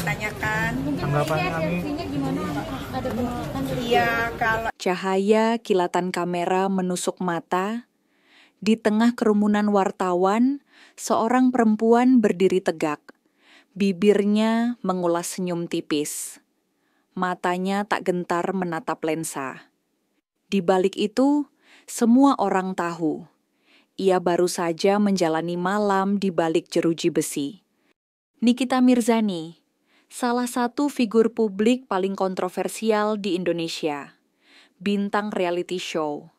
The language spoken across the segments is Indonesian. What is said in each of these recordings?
dipertanyakan. Tanggapan kami. Iya, kalau Cahaya kilatan kamera menusuk mata. Di tengah kerumunan wartawan, seorang perempuan berdiri tegak. Bibirnya mengulas senyum tipis. Matanya tak gentar menatap lensa. Di balik itu, semua orang tahu. Ia baru saja menjalani malam di balik jeruji besi. Nikita Mirzani, salah satu figur publik paling kontroversial di Indonesia. Bintang reality show,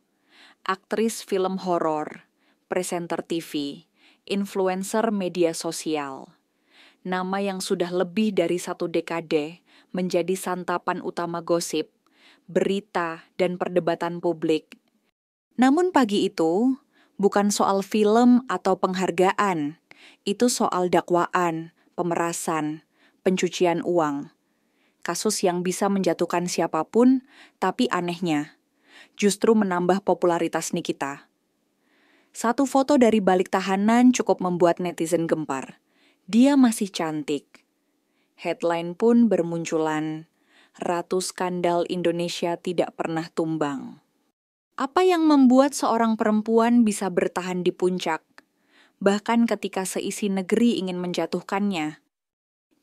aktris film horor, presenter TV, influencer media sosial. Nama yang sudah lebih dari 1 dekade menjadi santapan utama gosip, berita, dan perdebatan publik. Namun pagi itu, bukan soal film atau penghargaan, itu soal dakwaan, pemerasan, pencucian uang. Kasus yang bisa menjatuhkan siapapun, tapi anehnya, justru menambah popularitas Nikita. Satu foto dari balik tahanan cukup membuat netizen gempar. Dia masih cantik. Headline pun bermunculan, Ratu Skandal Indonesia tidak pernah tumbang. Apa yang membuat seorang perempuan bisa bertahan di puncak, bahkan ketika seisi negeri ingin menjatuhkannya?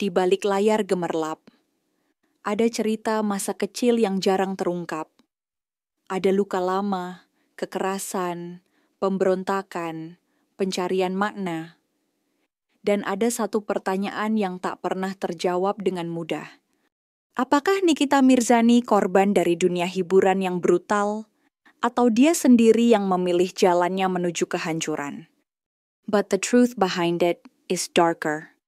Di balik layar gemerlap, ada cerita masa kecil yang jarang terungkap. Ada luka lama, kekerasan, pemberontakan, pencarian makna. Dan ada satu pertanyaan yang tak pernah terjawab dengan mudah. Apakah Nikita Mirzani korban dari dunia hiburan yang brutal, atau dia sendiri yang memilih jalannya menuju kehancuran? But the truth behind it is darker.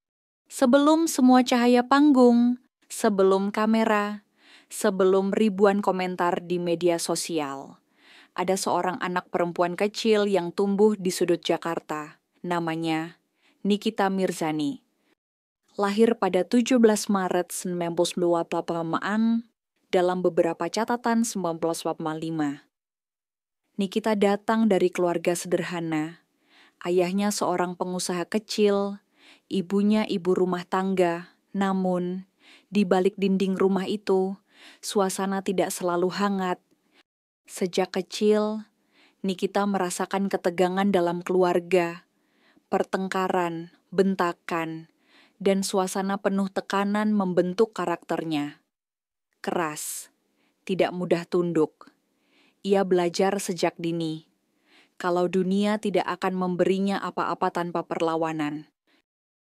Sebelum semua cahaya panggung, sebelum kamera, sebelum ribuan komentar di media sosial, ada seorang anak perempuan kecil yang tumbuh di sudut Jakarta. Namanya Nikita Mirzani. Lahir pada 17 Maret 1998 dalam beberapa catatan 1985. Nikita datang dari keluarga sederhana. Ayahnya seorang pengusaha kecil, ibunya ibu rumah tangga. Namun, di balik dinding rumah itu, suasana tidak selalu hangat. Sejak kecil, Nikita merasakan ketegangan dalam keluarga, pertengkaran, bentakan, dan suasana penuh tekanan membentuk karakternya. Keras, tidak mudah tunduk. Ia belajar sejak dini, kalau dunia tidak akan memberinya apa-apa tanpa perlawanan.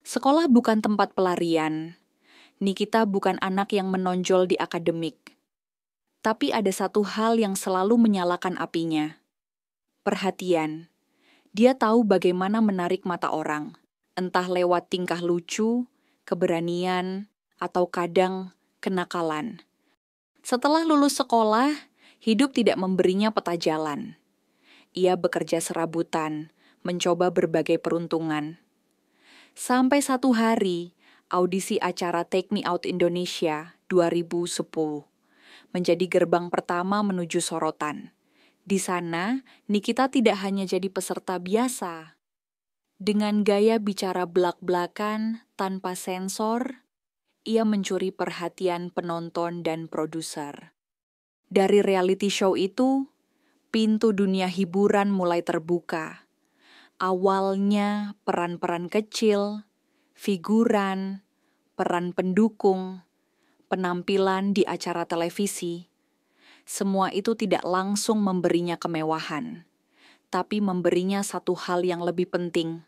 Sekolah bukan tempat pelarian. Nikita bukan anak yang menonjol di akademik. Tapi ada satu hal yang selalu menyalakan apinya. Perhatian. Dia tahu bagaimana menarik mata orang, entah lewat tingkah lucu, keberanian, atau kadang kenakalan. Setelah lulus sekolah, hidup tidak memberinya peta jalan. Ia bekerja serabutan, mencoba berbagai peruntungan. Sampai satu hari, audisi acara Take Me Out Indonesia 2010 menjadi gerbang pertama menuju sorotan. Di sana, Nikita tidak hanya jadi peserta biasa. Dengan gaya bicara belak-belakan tanpa sensor, ia mencuri perhatian penonton dan produser. Dari reality show itu, pintu dunia hiburan mulai terbuka. Awalnya peran-peran kecil, figuran, peran pendukung, penampilan di acara televisi. Semua itu tidak langsung memberinya kemewahan, tapi memberinya satu hal yang lebih penting,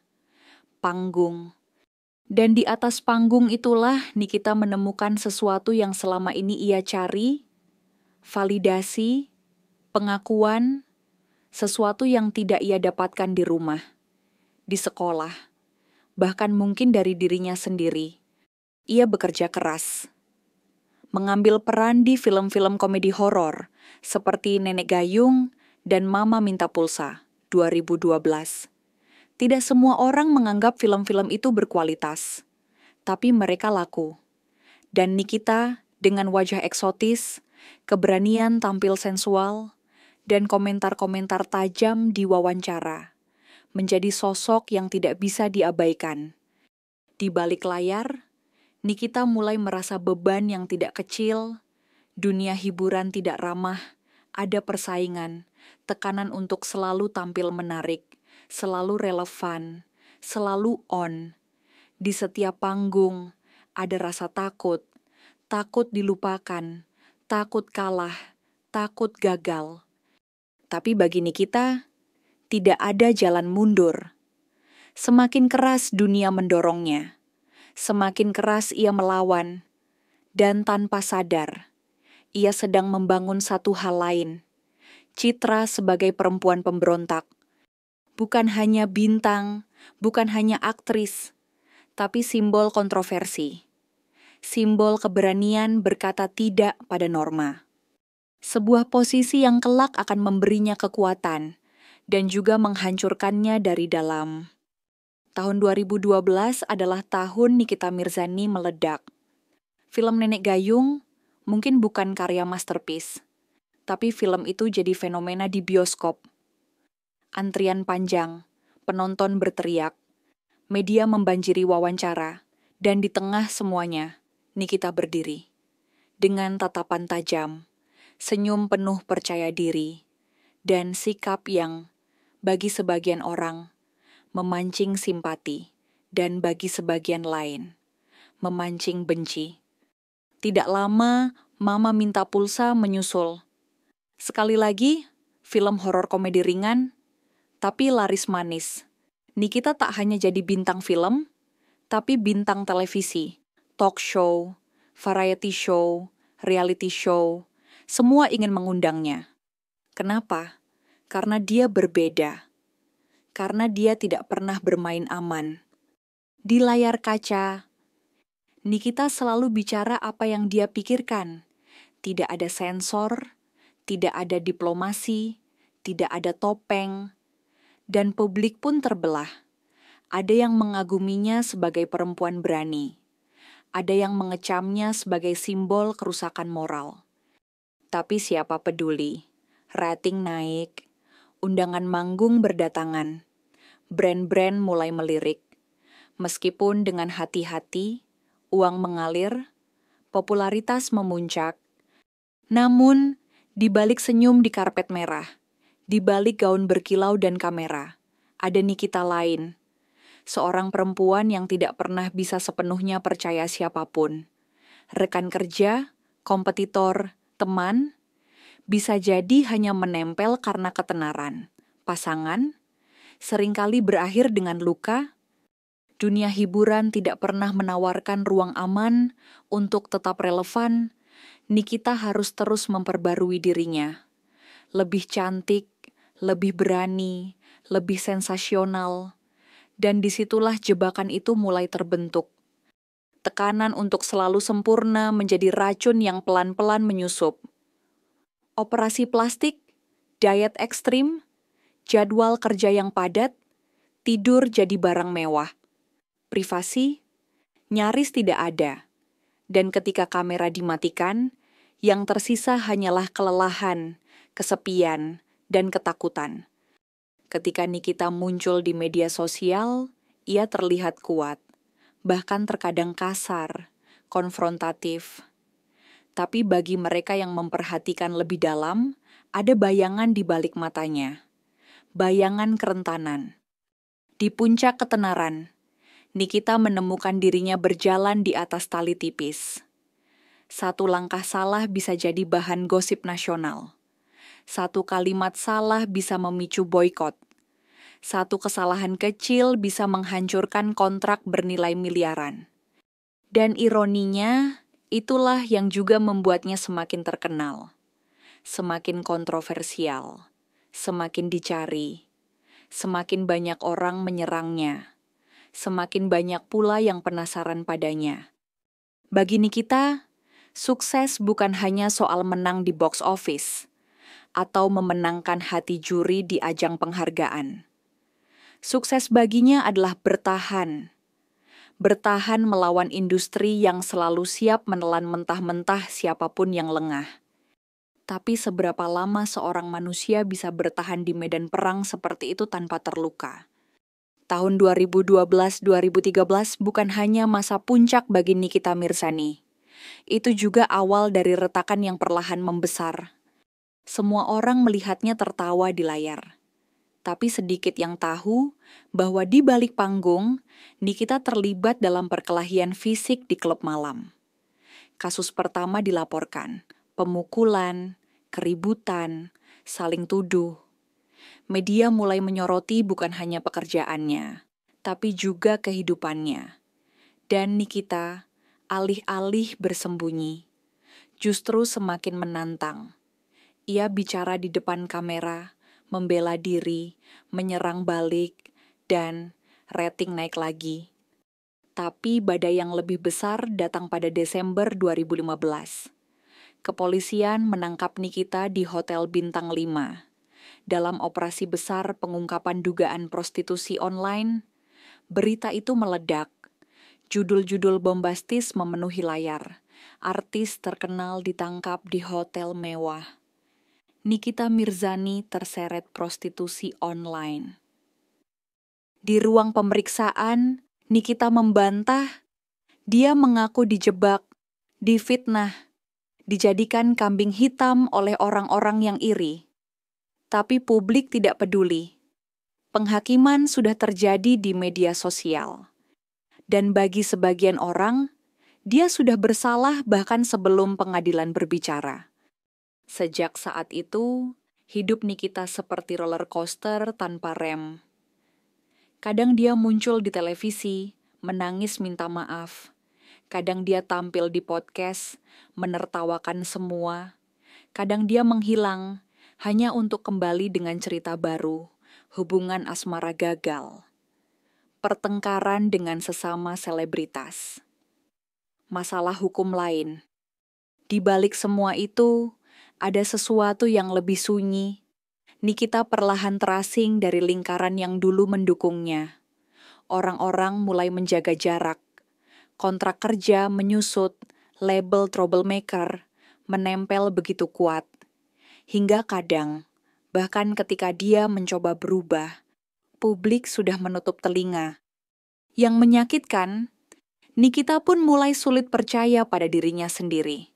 panggung. Dan di atas panggung itulah Nikita menemukan sesuatu yang selama ini ia cari, validasi, pengakuan, sesuatu yang tidak ia dapatkan di rumah, di sekolah, bahkan mungkin dari dirinya sendiri. Ia bekerja keras, mengambil peran di film-film komedi horor seperti Nenek Gayung dan Mama Minta Pulsa 2012. Tidak semua orang menganggap film-film itu berkualitas, tapi mereka laku. Dan Nikita dengan wajah eksotis, keberanian tampil sensual, dan komentar-komentar tajam di wawancara, menjadi sosok yang tidak bisa diabaikan. Di balik layar, Nikita mulai merasa beban yang tidak kecil, dunia hiburan tidak ramah, ada persaingan, tekanan untuk selalu tampil menarik, selalu relevan, selalu on. Di setiap panggung, ada rasa takut, takut dilupakan, takut kalah, takut gagal. Tapi bagi Nikita, tidak ada jalan mundur. Semakin keras dunia mendorongnya, semakin keras ia melawan, dan tanpa sadar, ia sedang membangun satu hal lain, citra sebagai perempuan pemberontak. Bukan hanya bintang, bukan hanya aktris, tapi simbol kontroversi. Simbol keberanian berkata tidak pada norma. Sebuah posisi yang kelak akan memberinya kekuatan dan juga menghancurkannya dari dalam. Tahun 2012 adalah tahun Nikita Mirzani meledak. Film Nenek Gayung mungkin bukan karya masterpiece, tapi film itu jadi fenomena di bioskop. Antrian panjang, penonton berteriak, media membanjiri wawancara, dan di tengah semuanya, Nikita berdiri. Dengan tatapan tajam, senyum penuh percaya diri, dan sikap yang, bagi sebagian orang, memancing simpati, dan bagi sebagian lain, memancing benci. Tidak lama, Mama Minta Pulsa menyusul. Sekali lagi, film horor komedi ringan, tapi laris manis. Nikita tak hanya jadi bintang film, tapi bintang televisi, talk show, variety show, reality show, semua ingin mengundangnya. Kenapa? Karena dia berbeda. Karena dia tidak pernah bermain aman. Di layar kaca, Nikita selalu bicara apa yang dia pikirkan. Tidak ada sensor, tidak ada diplomasi, tidak ada topeng, dan publik pun terbelah. Ada yang mengaguminya sebagai perempuan berani. Ada yang mengecamnya sebagai simbol kerusakan moral. Tapi siapa peduli? Rating naik, undangan manggung berdatangan, brand-brand mulai melirik. Meskipun dengan hati-hati, uang mengalir, popularitas memuncak. Namun, di balik senyum di karpet merah, di balik gaun berkilau dan kamera, ada Nikita lain. Seorang perempuan yang tidak pernah bisa sepenuhnya percaya siapapun. Rekan kerja, kompetitor, teman, bisa jadi hanya menempel karena ketenaran. Pasangan, seringkali berakhir dengan luka. Dunia hiburan tidak pernah menawarkan ruang aman untuk tetap relevan. Nikita harus terus memperbarui dirinya. Lebih cantik, lebih berani, lebih sensasional. Dan disitulah jebakan itu mulai terbentuk. Tekanan untuk selalu sempurna menjadi racun yang pelan-pelan menyusup. Operasi plastik, diet ekstrim, jadwal kerja yang padat, tidur jadi barang mewah. Privasi, nyaris tidak ada. Dan ketika kamera dimatikan, yang tersisa hanyalah kelelahan, kesepian, dan ketakutan. Ketika Nikita muncul di media sosial, ia terlihat kuat, bahkan terkadang kasar, konfrontatif. Tapi bagi mereka yang memperhatikan lebih dalam, ada bayangan di balik matanya. Bayangan kerentanan. Di puncak ketenaran, Nikita menemukan dirinya berjalan di atas tali tipis. Satu langkah salah bisa jadi bahan gosip nasional. Satu kalimat salah bisa memicu boikot. Satu kesalahan kecil bisa menghancurkan kontrak bernilai miliaran. Dan ironinya, itulah yang juga membuatnya semakin terkenal. Semakin kontroversial, semakin dicari, semakin banyak orang menyerangnya, semakin banyak pula yang penasaran padanya. Bagi Nikita, sukses bukan hanya soal menang di box office atau memenangkan hati juri di ajang penghargaan. Sukses baginya adalah bertahan. Bertahan melawan industri yang selalu siap menelan mentah-mentah siapapun yang lengah. Tapi seberapa lama seorang manusia bisa bertahan di medan perang seperti itu tanpa terluka? Tahun 2012-2013 bukan hanya masa puncak bagi Nikita Mirzani. Itu juga awal dari retakan yang perlahan membesar. Semua orang melihatnya tertawa di layar. Tapi sedikit yang tahu bahwa di balik panggung, Nikita terlibat dalam perkelahian fisik di klub malam. Kasus pertama dilaporkan, pemukulan, keributan, saling tuduh. Media mulai menyoroti bukan hanya pekerjaannya, tapi juga kehidupannya. Dan Nikita, alih-alih bersembunyi, justru semakin menantang. Ia bicara di depan kamera, membela diri, menyerang balik, dan rating naik lagi. Tapi badai yang lebih besar datang pada Desember 2015. Kepolisian menangkap Nikita di Hotel Bintang 5. Dalam operasi besar pengungkapan dugaan prostitusi online, berita itu meledak. Judul-judul bombastis memenuhi layar. Artis terkenal ditangkap di hotel mewah. Nikita Mirzani terseret prostitusi online. Di ruang pemeriksaan, Nikita membantah. Dia mengaku dijebak, difitnah, dijadikan kambing hitam oleh orang-orang yang iri. Tapi publik tidak peduli. Penghakiman sudah terjadi di media sosial. Dan bagi sebagian orang, dia sudah bersalah bahkan sebelum pengadilan berbicara. Sejak saat itu, hidup Nikita seperti roller coaster tanpa rem. Kadang dia muncul di televisi, menangis minta maaf. Kadang dia tampil di podcast, menertawakan semua. Kadang dia menghilang, hanya untuk kembali dengan cerita baru, hubungan asmara gagal, pertengkaran dengan sesama selebritas, masalah hukum lain. Di balik semua itu, ada sesuatu yang lebih sunyi. Nikita perlahan terasing dari lingkaran yang dulu mendukungnya. Orang-orang mulai menjaga jarak. Kontrak kerja menyusut, label troublemaker menempel begitu kuat. Hingga kadang, bahkan ketika dia mencoba berubah, publik sudah menutup telinga. Yang menyakitkan, Nikita pun mulai sulit percaya pada dirinya sendiri.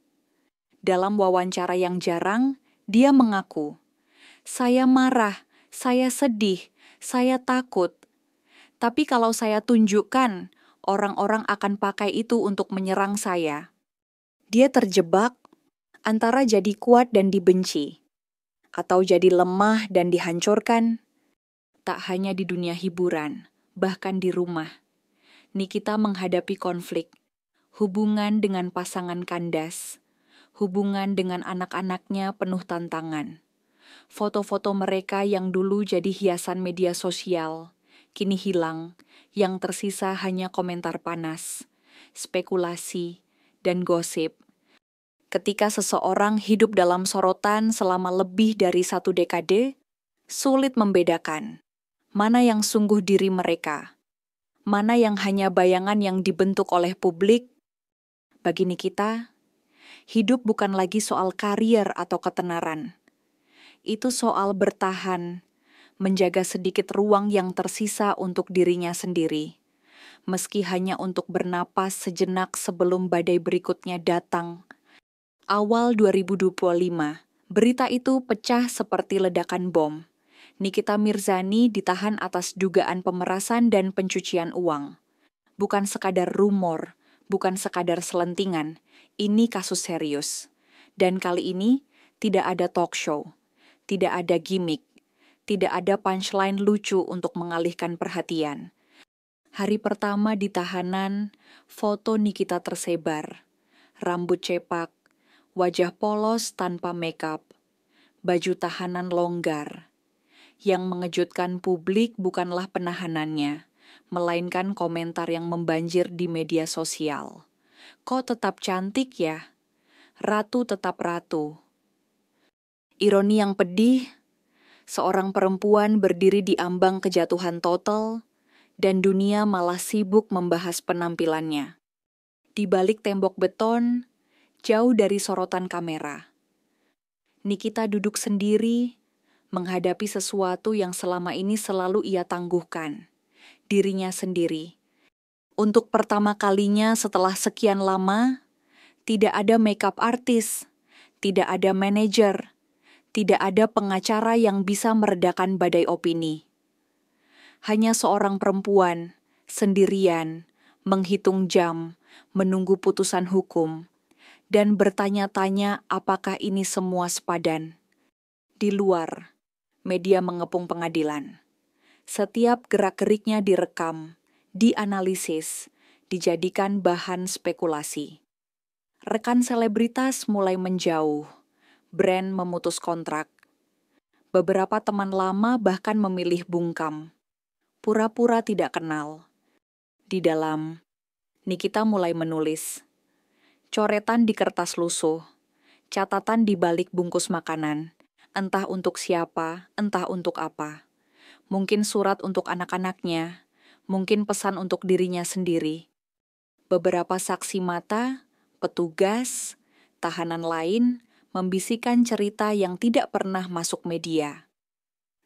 Dalam wawancara yang jarang, dia mengaku, "Saya marah, saya sedih, saya takut. Tapi kalau saya tunjukkan, orang-orang akan pakai itu untuk menyerang saya." Dia terjebak antara jadi kuat dan dibenci, atau jadi lemah dan dihancurkan. Tak hanya di dunia hiburan, bahkan di rumah. Nikita menghadapi konflik, hubungan dengan pasangan kandas, hubungan dengan anak-anaknya penuh tantangan. Foto-foto mereka yang dulu jadi hiasan media sosial, kini hilang, yang tersisa hanya komentar panas, spekulasi, dan gosip. Ketika seseorang hidup dalam sorotan selama lebih dari 1 dekade, sulit membedakan mana yang sungguh diri mereka, mana yang hanya bayangan yang dibentuk oleh publik. Bagi Nikita, hidup bukan lagi soal karier atau ketenaran. Itu soal bertahan, menjaga sedikit ruang yang tersisa untuk dirinya sendiri, meski hanya untuk bernapas sejenak sebelum badai berikutnya datang. Awal 2025, berita itu pecah seperti ledakan bom. Nikita Mirzani ditahan atas dugaan pemerasan dan pencucian uang. Bukan sekadar rumor, bukan sekadar selentingan, ini kasus serius. Dan kali ini tidak ada talk show, tidak ada gimmick, tidak ada punchline lucu untuk mengalihkan perhatian. Hari pertama di tahanan, foto Nikita tersebar. Rambut cepak, wajah polos tanpa makeup, baju tahanan longgar. Yang mengejutkan publik bukanlah penahanannya, melainkan komentar yang membanjir di media sosial. "Kok tetap cantik ya? Ratu tetap ratu." Ironi yang pedih, seorang perempuan berdiri di ambang kejatuhan total, dan dunia malah sibuk membahas penampilannya. Di balik tembok beton, jauh dari sorotan kamera, Nikita duduk sendiri, menghadapi sesuatu yang selama ini selalu ia tangguhkan. dirinya sendiri. Untuk pertama kalinya setelah sekian lama, tidak ada makeup artist, tidak ada manajer, tidak ada pengacara yang bisa meredakan badai opini. Hanya seorang perempuan, sendirian, menghitung jam, menunggu putusan hukum, dan bertanya-tanya apakah ini semua sepadan. Di luar, media mengepung pengadilan. Setiap gerak-geriknya direkam, dianalisis, dijadikan bahan spekulasi. Rekan selebritas mulai menjauh, brand memutus kontrak. Beberapa teman lama bahkan memilih bungkam, pura-pura tidak kenal. Di dalam, Nikita mulai menulis. Coretan di kertas lusuh, catatan di balik bungkus makanan, entah untuk siapa, entah untuk apa. Mungkin surat untuk anak-anaknya, mungkin pesan untuk dirinya sendiri. Beberapa saksi mata, petugas, tahanan lain membisikkan cerita yang tidak pernah masuk media.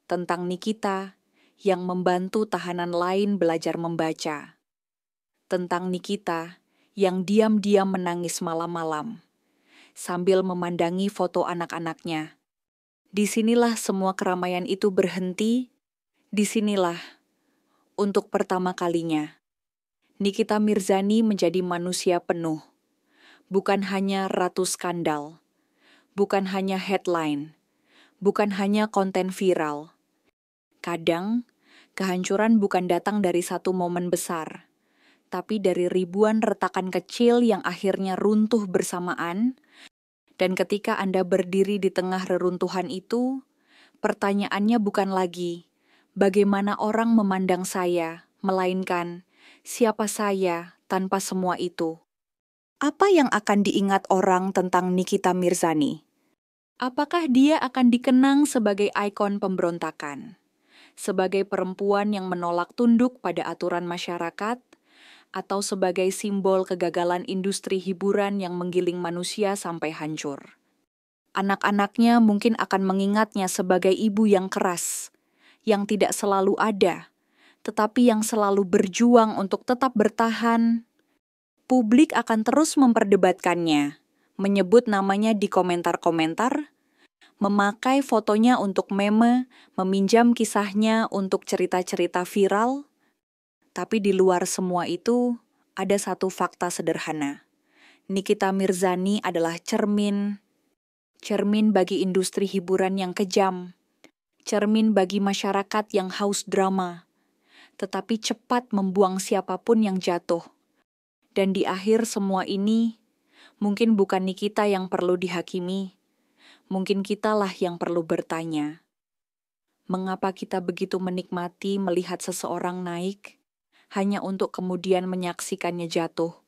Tentang Nikita yang membantu tahanan lain belajar membaca. Tentang Nikita yang diam-diam menangis malam-malam sambil memandangi foto anak-anaknya. Disinilah semua keramaian itu berhenti. Disinilah, untuk pertama kalinya, Nikita Mirzani menjadi manusia penuh. Bukan hanya ratu skandal, bukan hanya headline, bukan hanya konten viral. Kadang, kehancuran bukan datang dari satu momen besar, tapi dari ribuan retakan kecil yang akhirnya runtuh bersamaan. Dan ketika Anda berdiri di tengah reruntuhan itu, pertanyaannya bukan lagi, bagaimana orang memandang saya, melainkan, siapa saya tanpa semua itu? Apa yang akan diingat orang tentang Nikita Mirzani? Apakah dia akan dikenang sebagai ikon pemberontakan? Sebagai perempuan yang menolak tunduk pada aturan masyarakat? Atau sebagai simbol kegagalan industri hiburan yang menggiling manusia sampai hancur? Anak-anaknya mungkin akan mengingatnya sebagai ibu yang keras, yang tidak selalu ada, tetapi yang selalu berjuang untuk tetap bertahan. Publik akan terus memperdebatkannya, menyebut namanya di komentar-komentar, memakai fotonya untuk meme, meminjam kisahnya untuk cerita-cerita viral. Tapi di luar semua itu, ada satu fakta sederhana. Nikita Mirzani adalah cermin bagi industri hiburan yang kejam, cermin bagi masyarakat yang haus drama, tetapi cepat membuang siapapun yang jatuh. Dan di akhir semua ini, mungkin bukan Nikita yang perlu dihakimi, mungkin kitalah yang perlu bertanya. Mengapa kita begitu menikmati melihat seseorang naik, hanya untuk kemudian menyaksikannya jatuh?